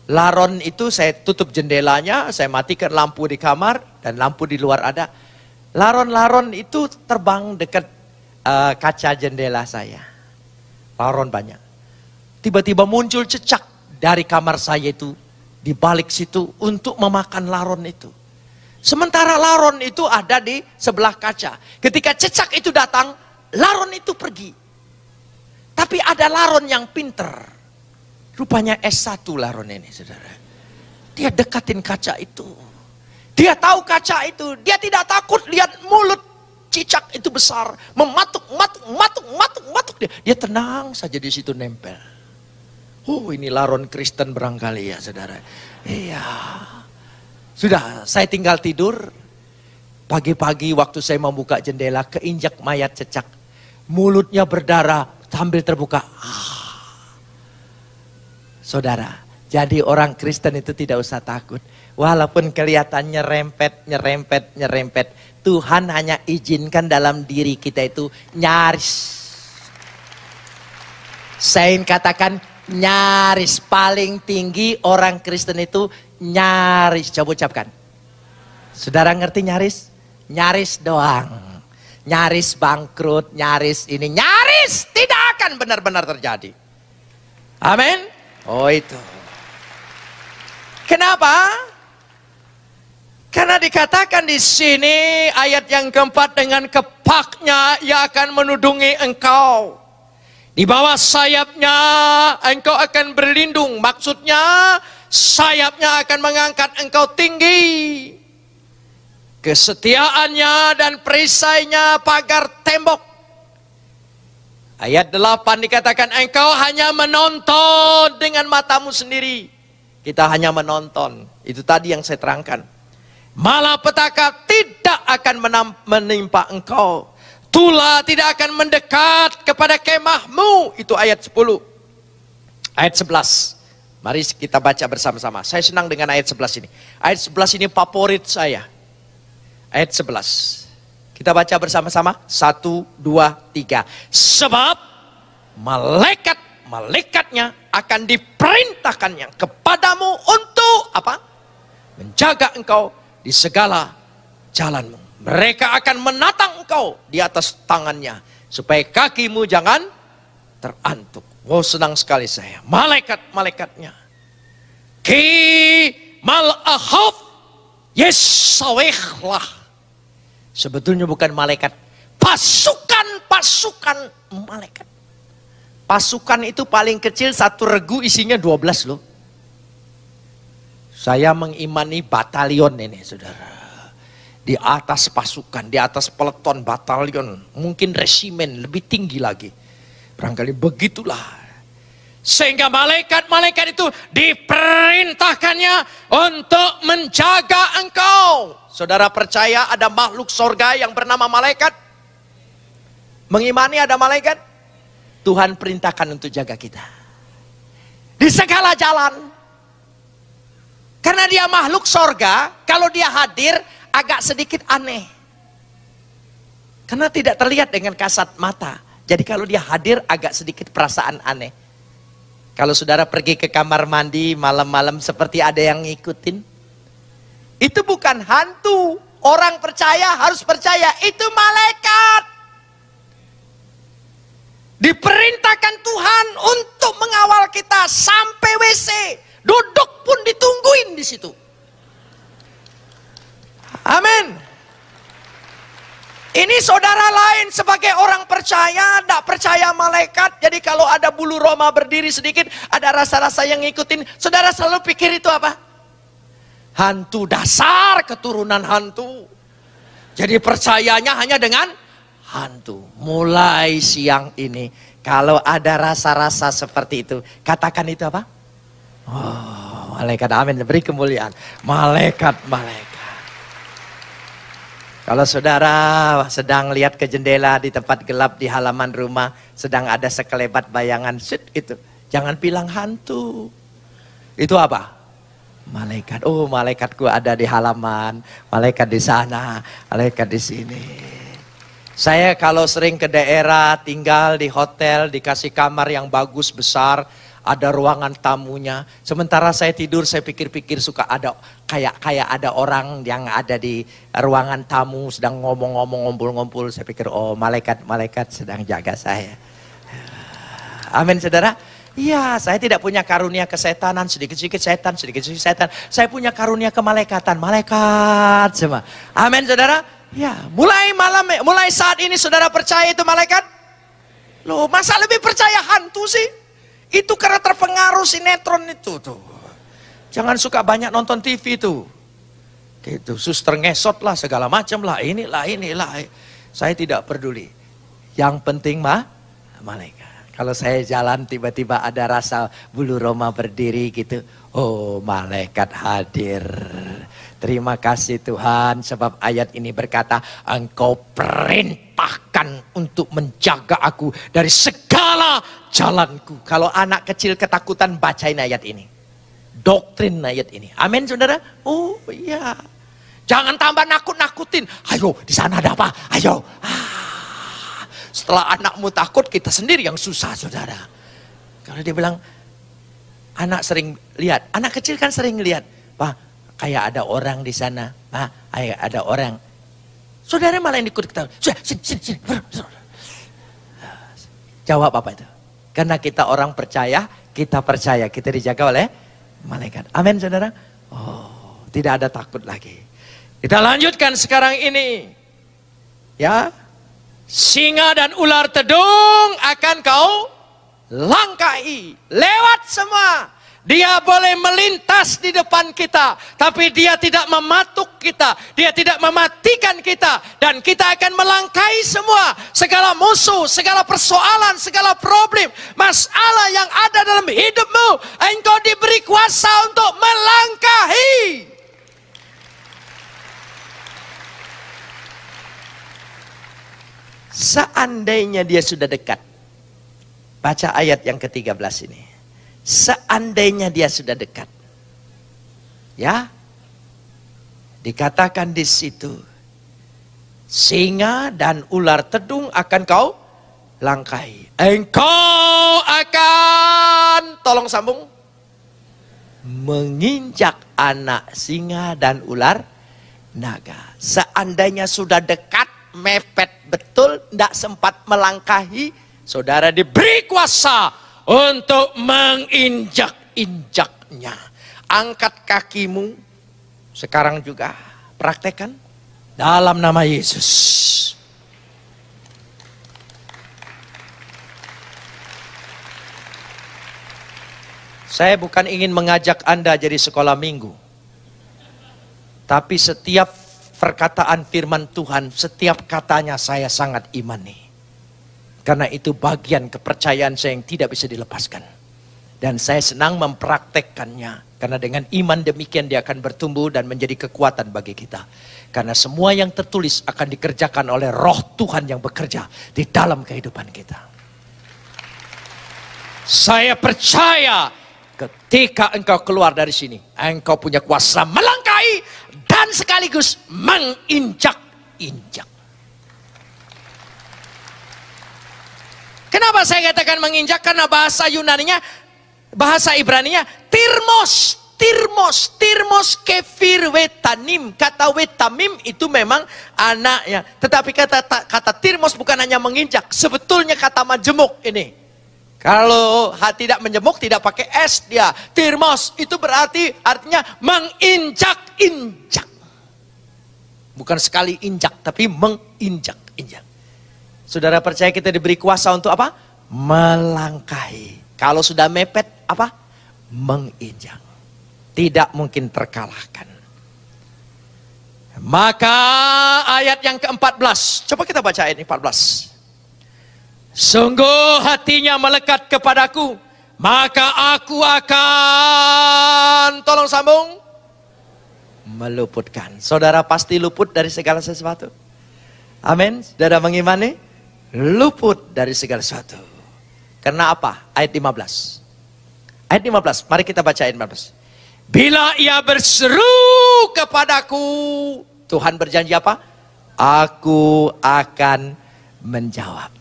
Laron itu saya tutup jendelanya, saya matikan lampu di kamar dan lampu di luar ada. Laron-laron itu terbang dekat kaca jendela saya. Laron banyak. Tiba-tiba muncul cecak dari kamar saya itu di balik situ untuk memakan laron itu. Sementara laron itu ada di sebelah kaca. Ketika cecak itu datang, laron itu pergi. Tapi ada laron yang pinter. Rupanya S1 laron ini, saudara. Dia dekatin kaca itu. Dia tahu kaca itu. Dia tidak takut lihat mulut cicak itu besar. Mematuk. Dia tenang saja di situ nempel. Ini laron Kristen barangkali ya, saudara. Iya. Sudah, saya tinggal tidur. Pagi-pagi waktu saya membuka jendela, keinjak mayat cecak. Mulutnya berdarah sambil terbuka. Saudara, jadi orang Kristen itu tidak usah takut. Walaupun kelihatannya nyerempet. Tuhan hanya izinkan dalam diri kita itu nyaris. Saya katakan nyaris, paling tinggi orang Kristen itu nyaris. Coba ucapkan. Saudara ngerti nyaris? Nyaris doang. Nyaris bangkrut, nyaris ini. Nyaris tidak akan benar-benar terjadi. Amin. Oh itu. Kenapa? Karena dikatakan di sini ayat yang keempat, dengan kepaknya ia akan menudungi engkau. Di bawah sayapnya engkau akan berlindung. Maksudnya sayapnya akan mengangkat engkau tinggi. Kesetiaannya dan perisainya pagar tembok. Ayat 8 dikatakan engkau hanya menonton dengan matamu sendiri. Kita hanya menonton. Itu tadi yang saya terangkan. Malapetaka tidak akan menimpa engkau. Tula tidak akan mendekat kepada kemahmu. Itu ayat 10. Ayat 11. Mari kita baca bersama-sama. Saya senang dengan ayat 11 ini. Ayat 11 ini favorit saya. Ayat 11. Kita baca bersama-sama. 1, 2, 3. Sebab malaikatnya akan diperintahkannya kepadamu untuk apa? Menjaga engkau di segala jalanmu. Mereka akan menatang engkau di atas tangannya supaya kakimu jangan terantuk. Wow, senang sekali saya. Malaikat-malaikatnya. Ki mal'ahaf yesawehlah. Sebetulnya bukan malaikat. Pasukan malaikat. Pasukan itu paling kecil satu regu isinya 12 loh. Saya mengimani batalion ini saudara. Di atas pasukan, di atas peleton batalion. Mungkin resimen lebih tinggi lagi. Barangkali begitulah. Sehingga malaikat-malaikat itu diperintahkannya untuk menjaga engkau. Saudara percaya ada makhluk sorga yang bernama malaikat? Mengimani ada malaikat? Tuhan perintahkan untuk jaga kita. Di segala jalan. Karena dia makhluk sorga, kalau dia hadir agak sedikit aneh. Karena tidak terlihat dengan kasat mata. Jadi kalau dia hadir agak sedikit perasaan aneh. Kalau saudara pergi ke kamar mandi malam-malam seperti ada yang ngikutin. Itu bukan hantu. Orang percaya harus percaya itu malaikat. Diperintahkan Tuhan untuk mengawal kita sampai WC. Duduk pun ditungguin di situ. Amin. Ini saudara lain sebagai orang percaya, tidak percaya malaikat. Jadi kalau ada bulu roma berdiri sedikit, ada rasa-rasa yang ngikutin. Saudara selalu pikir itu apa? Hantu, dasar keturunan hantu. Jadi percayanya hanya dengan hantu. Mulai siang ini, kalau ada rasa-rasa seperti itu, katakan itu apa? Oh, malaikat, amin, beri kemuliaan. Malaikat. Kalau saudara sedang lihat ke jendela di tempat gelap di halaman rumah, sedang ada sekelebat bayangan, itu. Jangan bilang hantu. Itu apa? Malaikat. Oh, malaikatku ada di halaman, malaikat di sana, malaikat di sini. Saya kalau sering ke daerah, tinggal di hotel, dikasih kamar yang bagus, besar, ada ruangan tamunya. Sementara saya tidur, saya pikir-pikir suka ada kayak ada orang yang ada di ruangan tamu sedang ngomong-ngomong, ngumpul-ngumpul. Saya pikir, oh malaikat sedang jaga saya. Amin saudara. Iya, saya tidak punya karunia kesetanan, sedikit-sedikit setan, sedikit-sedikit setan. Saya punya karunia kemalaikatan, malaikat semua. Amin saudara. Ya, mulai saat ini saudara percaya itu malaikat? Loh, masa lebih percaya hantu sih? Itu karena terpengaruh sinetron itu tuh. Jangan suka banyak nonton TV tuh. Gitu, suster ngesot lah segala macam lah, inilah. Saya tidak peduli. Yang penting malaikat. Kalau saya jalan tiba-tiba ada rasa bulu roma berdiri gitu. Oh, malaikat hadir. Terima kasih Tuhan sebab ayat ini berkata, engkau perintahkan untuk menjaga aku dari segala jalanku. Kalau anak kecil ketakutan, bacain ayat ini. Doktrin ayat ini. Amin saudara? Oh iya. Jangan tambah nakut-nakutin. Ayo di sana ada apa? Ayo. Setelah anakmu takut, kita sendiri yang susah saudara. Kalau dia bilang, anak sering lihat. Anak kecil kan sering lihat. Pak, kayak ada orang di sana. Pak, kayak ada orang. Saudara malah yang ikut ketawa. Sini. Jawab apa itu? Karena kita orang percaya, kita dijaga oleh malaikat. Amin saudara. Oh, tidak ada takut lagi. Kita lanjutkan sekarang ini. Ya. Singa dan ular tedung akan kau langkahi. Lewat semua. Dia boleh melintas di depan kita, tapi dia tidak mematuk kita, dia tidak mematikan kita, dan kita akan melangkahi semua, segala musuh, segala persoalan, segala problem, masalah yang ada dalam hidupmu. Engkau diberi kuasa untuk melangkahi. Seandainya dia sudah dekat. Baca ayat yang ke-13 ini. Seandainya dia sudah dekat. Ya. Dikatakan di situ. Singa dan ular tedung akan kau langkahi. Engkau akan, tolong sambung, menginjak anak singa dan ular naga. Seandainya sudah dekat, mepet betul, tidak sempat melangkahi, saudara diberi kuasa untuk menginjak-injaknya. Angkat kakimu. Sekarang juga praktekkan. Dalam nama Yesus. Saya bukan ingin mengajak Anda jadi sekolah minggu. Tapi setiap perkataan firman Tuhan, setiap katanya saya sangat imani. Karena itu bagian kepercayaan saya yang tidak bisa dilepaskan. Dan saya senang mempraktekkannya. Karena dengan iman demikian dia akan bertumbuh dan menjadi kekuatan bagi kita. Karena semua yang tertulis akan dikerjakan oleh Roh Tuhan yang bekerja di dalam kehidupan kita. Saya percaya ketika engkau keluar dari sini, engkau punya kuasa melangkahi dan sekaligus menginjak-injak. Kenapa saya katakan menginjak? Karena bahasa Yunaninya, bahasa Ibraninya, tirmos, kefir wetanim. Kata wetamim itu memang anaknya. Tetapi kata tirmos bukan hanya menginjak. Sebetulnya kata majemuk ini. Kalau tidak menjemuk, tidak pakai S dia. Tirmos itu berarti artinya menginjak-injak. Bukan sekali injak, tapi menginjak-injak. Saudara percaya kita diberi kuasa untuk apa? Melangkahi. Kalau sudah mepet, apa? Menginjak. Tidak mungkin terkalahkan. Maka ayat yang ke-14. Coba kita baca ayat 14. Sungguh hatinya melekat kepadaku, maka aku akan, tolong sambung, meluputkan. Saudara pasti luput dari segala sesuatu. Amin. Saudara mengimani? Luput dari segala sesuatu. Karena apa? Ayat 15. Ayat 15. Mari kita baca ayat 15. Bila ia berseru kepadaku, Tuhan berjanji apa? Aku akan menjawab.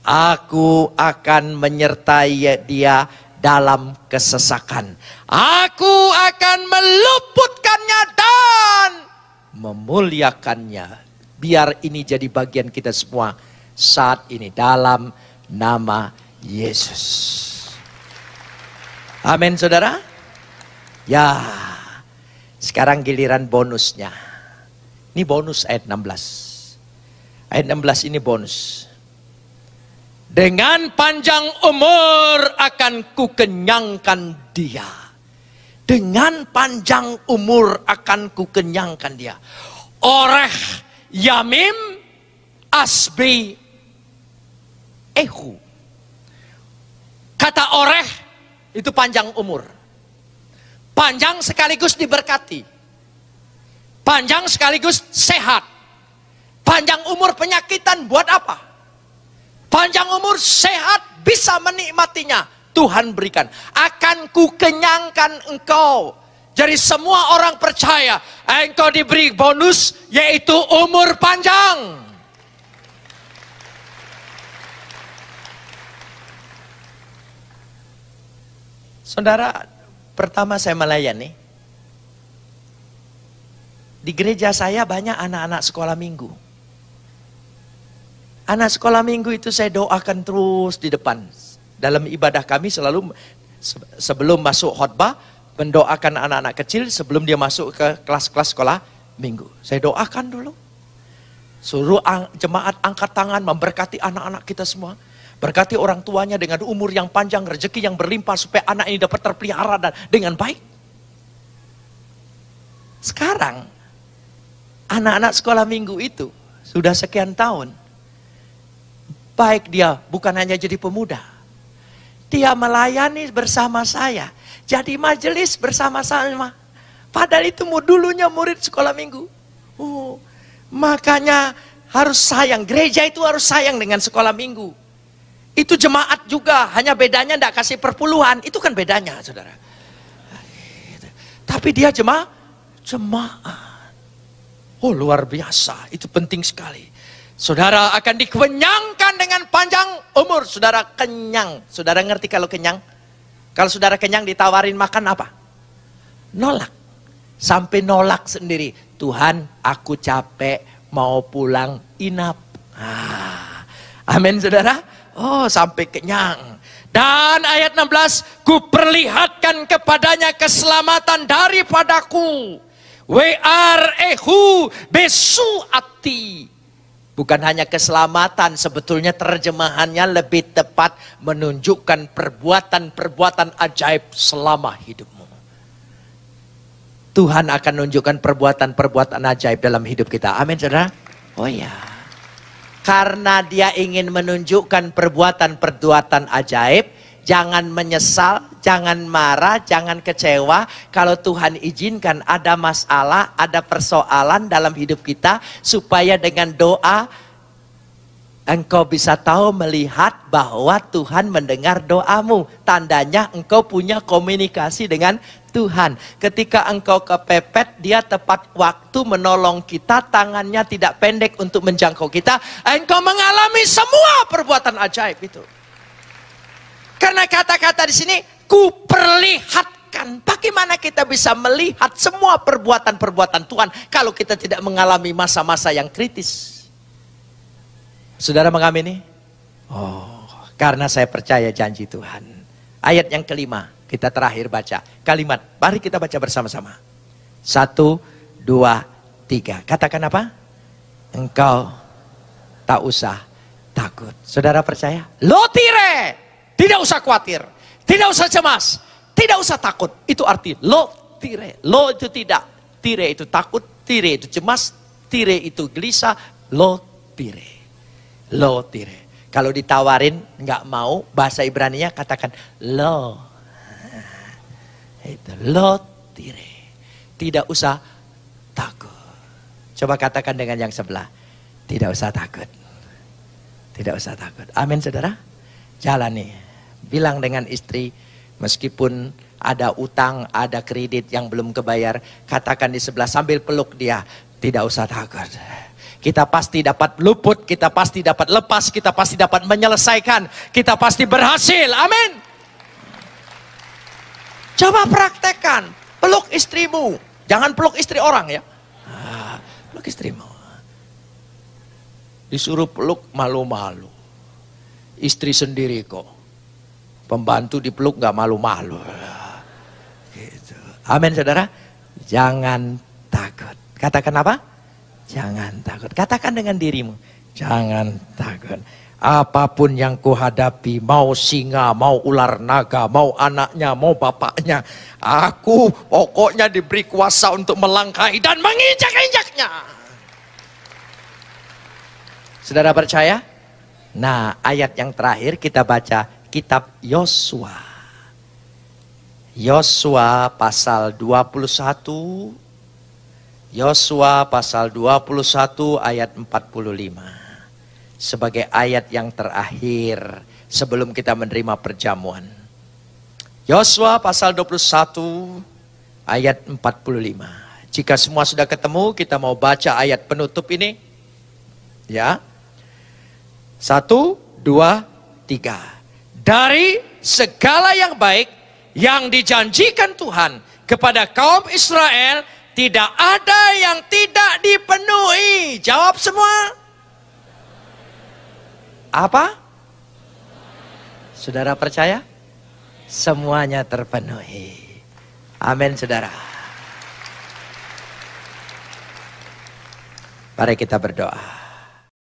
Aku akan menyertai dia dalam kesesakan. Aku akan meluputkannya dan memuliakannya. Biar ini jadi bagian kita semua saat ini dalam nama Yesus. Amin saudara. Ya, sekarang giliran bonusnya. Ini bonus ayat 16. Ayat 16 ini bonus. Dengan panjang umur akan kukenyangkan dia. Dengan panjang umur akan kukenyangkan dia. Oreh Yamim Asbi Ehu. Kata oreh itu panjang umur. Panjang sekaligus diberkati. Panjang sekaligus sehat. Panjang umur penyakitan buat apa? Panjang umur sehat bisa menikmatinya. Tuhan berikan. Akan kukenyangkan engkau. Jadi semua orang percaya. Engkau diberi bonus yaitu umur panjang. Saudara, pertama saya melayani. Di gereja saya banyak anak-anak sekolah minggu. Anak sekolah minggu itu saya doakan terus di depan. Dalam ibadah kami selalu sebelum masuk khotbah, mendoakan anak-anak kecil sebelum dia masuk ke kelas-kelas sekolah minggu. Saya doakan dulu. Suruh jemaat angkat tangan memberkati anak-anak kita semua. Berkati orang tuanya dengan umur yang panjang, rezeki yang berlimpah supaya anak ini dapat terpelihara dan dengan baik. Sekarang anak-anak sekolah minggu itu sudah sekian tahun. Baik dia bukan hanya jadi pemuda. Dia melayani bersama saya. Jadi majelis bersama-sama. Padahal itu dulunya murid sekolah minggu. Makanya harus sayang. Gereja itu harus sayang dengan sekolah minggu. Itu jemaat juga. Hanya bedanya tidak kasih perpuluhan. Itu kan bedanya, saudara. Tapi dia jemaat. Oh, luar biasa. Itu penting sekali. Saudara akan dikenyangkan dengan panjang umur. Saudara kenyang. Saudara ngerti kalau kenyang? Kalau saudara kenyang ditawarin makan apa? Nolak. Sampai nolak sendiri. Tuhan, aku capek, mau pulang, inap. Amin, saudara. Oh, sampai kenyang. Dan ayat 16, kuperlihatkan kepadanya keselamatan daripadaku. We'arehu besu'ati. Bukan hanya keselamatan, sebetulnya terjemahannya lebih tepat menunjukkan perbuatan-perbuatan ajaib selama hidupmu. Tuhan akan menunjukkan perbuatan-perbuatan ajaib dalam hidup kita. Amin, saudara. Oh ya. Karena dia ingin menunjukkan perbuatan-perbuatan ajaib, jangan menyesal, jangan marah, jangan kecewa. Kalau Tuhan izinkan ada masalah, ada persoalan dalam hidup kita, supaya dengan doa engkau bisa tahu melihat bahwa Tuhan mendengar doamu. Tandanya engkau punya komunikasi dengan Tuhan. Ketika engkau kepepet, dia tepat waktu menolong kita, tangannya tidak pendek untuk menjangkau kita. Engkau mengalami semua perbuatan ajaib itu. Karena kata-kata di sini, kuperlihatkan. Bagaimana kita bisa melihat semua perbuatan-perbuatan Tuhan kalau kita tidak mengalami masa-masa yang kritis? Saudara mengamini? Oh, karena saya percaya janji Tuhan. Ayat yang kelima, kita terakhir baca. Kalimat, mari kita baca bersama-sama. 1, 2, 3. Katakan apa? Engkau tak usah takut. Saudara percaya? Lo tire. Tidak usah khawatir. Tidak usah cemas. Tidak usah takut. Itu arti lo tire. Lo itu tidak. Tire itu takut. Tire itu cemas. Tire itu gelisah. Lo tire. Lo tire. Kalau ditawarin nggak mau, bahasa Ibraninya katakan lo. Itu lo tire. Tidak usah takut. Coba katakan dengan yang sebelah. Tidak usah takut. Tidak usah takut. Amin, saudara. Jalani. Bilang dengan istri, meskipun ada utang, ada kredit yang belum kebayar, katakan di sebelah sambil peluk dia, tidak usah takut. Kita pasti dapat luput, kita pasti dapat lepas, kita pasti dapat menyelesaikan, kita pasti berhasil. Amin. Coba praktekkan, peluk istrimu. Jangan peluk istri orang ya. Peluk istrimu. Disuruh peluk malu-malu. Istri sendiri kok. Pembantu dipeluk gak malu-malu. Gitu. Amin, saudara. Jangan takut. Katakan apa? Jangan takut. Katakan dengan dirimu. Jangan takut. Apapun yang kuhadapi, mau singa, mau ular naga, mau anaknya, mau bapaknya, aku pokoknya diberi kuasa untuk melangkahi dan menginjak-injaknya. Saudara percaya? Nah, ayat yang terakhir kita baca kitab Yosua. Yosua pasal 21. Yosua pasal 21 ayat 45. Sebagai ayat yang terakhir sebelum kita menerima perjamuan. Yosua pasal 21 ayat 45. Jika semua sudah ketemu, kita mau baca ayat penutup ini. Ya. 1, 2, 3. Dari segala yang baik yang dijanjikan Tuhan kepada kaum Israel, tidak ada yang tidak dipenuhi. Jawab semua. Apa? Saudara percaya? Semuanya terpenuhi. Amin, saudara. Mari kita berdoa.